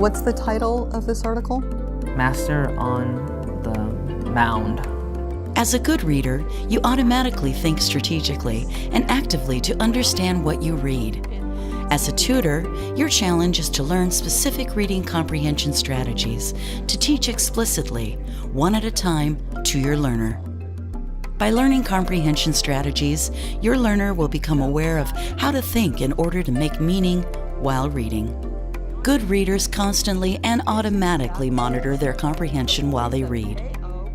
what's the title of this article? Master on the Mound. As a good reader, you automatically think strategically and actively to understand what you read. As a tutor, your challenge is to learn specific reading comprehension strategies to teach explicitly, one at a time, to your learner. By learning comprehension strategies, your learner will become aware of how to think in order to make meaning while reading. Good readers constantly and automatically monitor their comprehension while they read.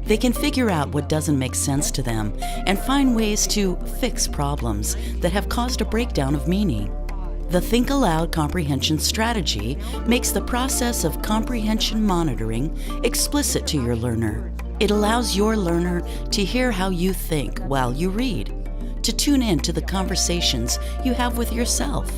They can figure out what doesn't make sense to them and find ways to fix problems that have caused a breakdown of meaning. The Think Aloud comprehension strategy makes the process of comprehension monitoring explicit to your learner. It allows your learner to hear how you think while you read, to tune in to the conversations you have with yourself.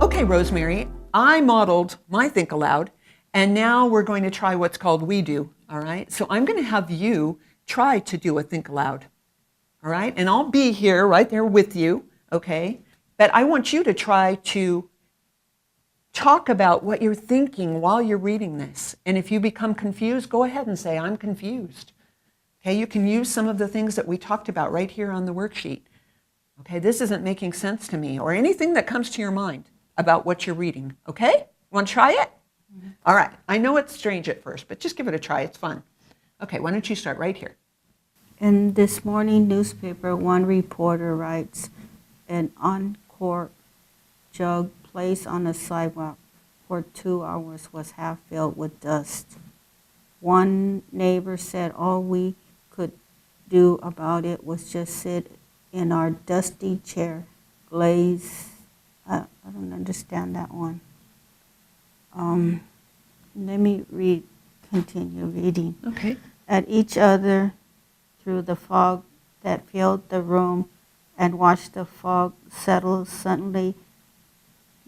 Okay, Rosemary, I modeled my Think Aloud, and now we're going to try what's called We Do, all right? So I'm going to have you try to do a Think Aloud, all right? And I'll be here right there with you, okay? But I want you to try to talk about what you're thinking while you're reading this. And if you become confused, go ahead and say, I'm confused. Okay, you can use some of the things that we talked about right here on the worksheet. Okay, this isn't making sense to me, or anything that comes to your mind about what you're reading, okay? Want to try it? Mm-hmm. All right, I know it's strange at first, but just give it a try, it's fun. Okay, why don't you start right here? In this morning newspaper, one reporter writes, an uncorked jug placed on the sidewalk for 2 hours was half filled with dust. One neighbor said all we could do about it was just sit in our dusty chair, glaze. I don't understand that one. Let me continue reading. Okay. At each other through the fog that filled the room and watched the fog settle slowly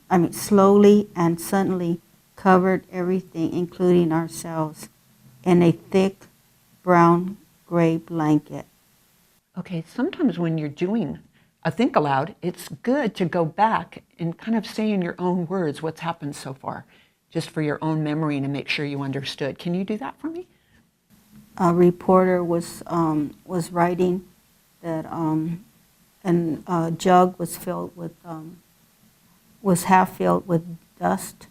and suddenly covered everything, including ourselves, in a thick brown gray blanket. Okay, sometimes when you're doing a Think Aloud, it's good to go back and kind of say in your own words what's happened so far, just for your own memory and to make sure you understood. Can you do that for me? A reporter was writing that and a jug was filled with was half filled with dust.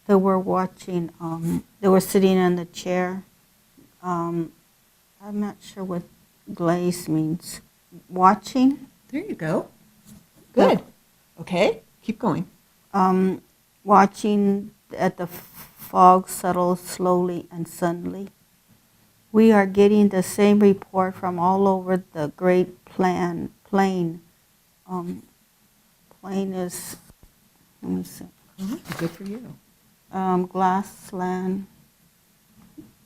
They were watching. They were sitting in the chair. I'm not sure what glaze means. Watching. There you go. Good. Okay, keep going. Watching at the fog settle slowly and suddenly. We are getting the same report from all over the great plain. Plain is, let me see. Good for you. Glassland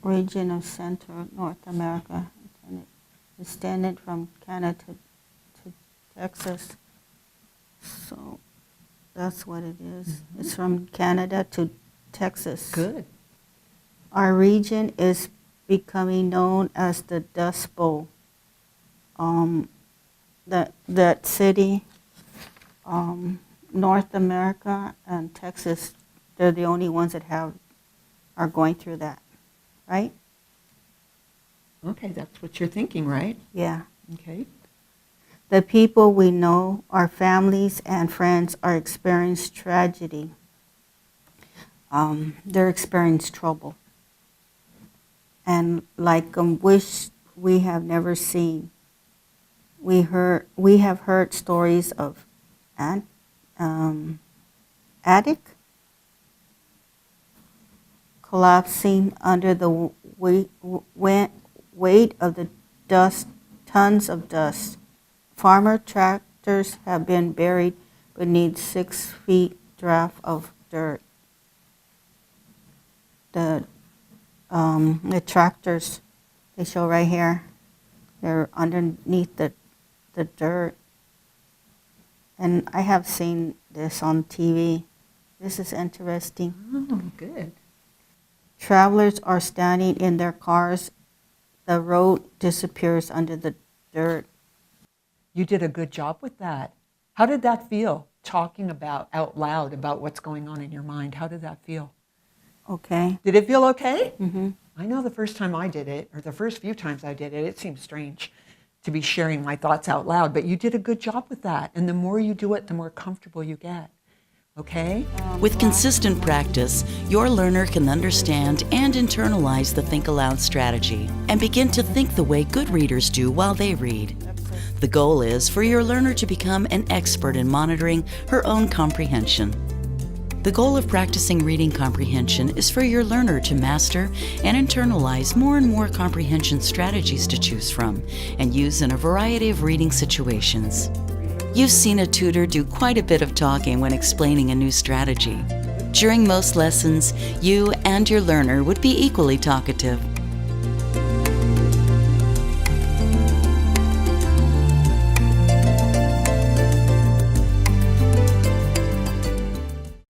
region of Central North America. It's extended from Canada to Texas. So that's what it is. Mm-hmm. It's from Canada to Texas. Good. Our region is becoming known as the Dust Bowl. That city, North America and Texas, they're the only ones that are going through that, right? Okay, that's what you're thinking, right? Yeah. Okay. The people we know, our families and friends, are experiencing tragedy. They're experiencing trouble. And like wish we have never seen. We have heard stories of attic collapsing under the weight of the dust, tons of dust. Farmer tractors have been buried beneath 6 feet draft of dirt. The tractors, they show right here, they're underneath the dirt. And I have seen this on TV. This is interesting. Oh, good. Travelers are standing in their cars. The road disappears under the dirt. You did a good job with that. How did that feel, talking about out loud about what's going on in your mind? How did that feel? Okay. Did it feel okay? Mm-hmm. I know the first time I did it, or the first few times I did it, it seemed strange to be sharing my thoughts out loud, but you did a good job with that. And the more you do it, the more comfortable you get. Okay? With consistent practice, your learner can understand and internalize the Think Aloud strategy and begin to think the way good readers do while they read. The goal is for your learner to become an expert in monitoring her own comprehension. The goal of practicing reading comprehension is for your learner to master and internalize more and more comprehension strategies to choose from and use in a variety of reading situations. You've seen a tutor do quite a bit of talking when explaining a new strategy. During most lessons, you and your learner would be equally talkative.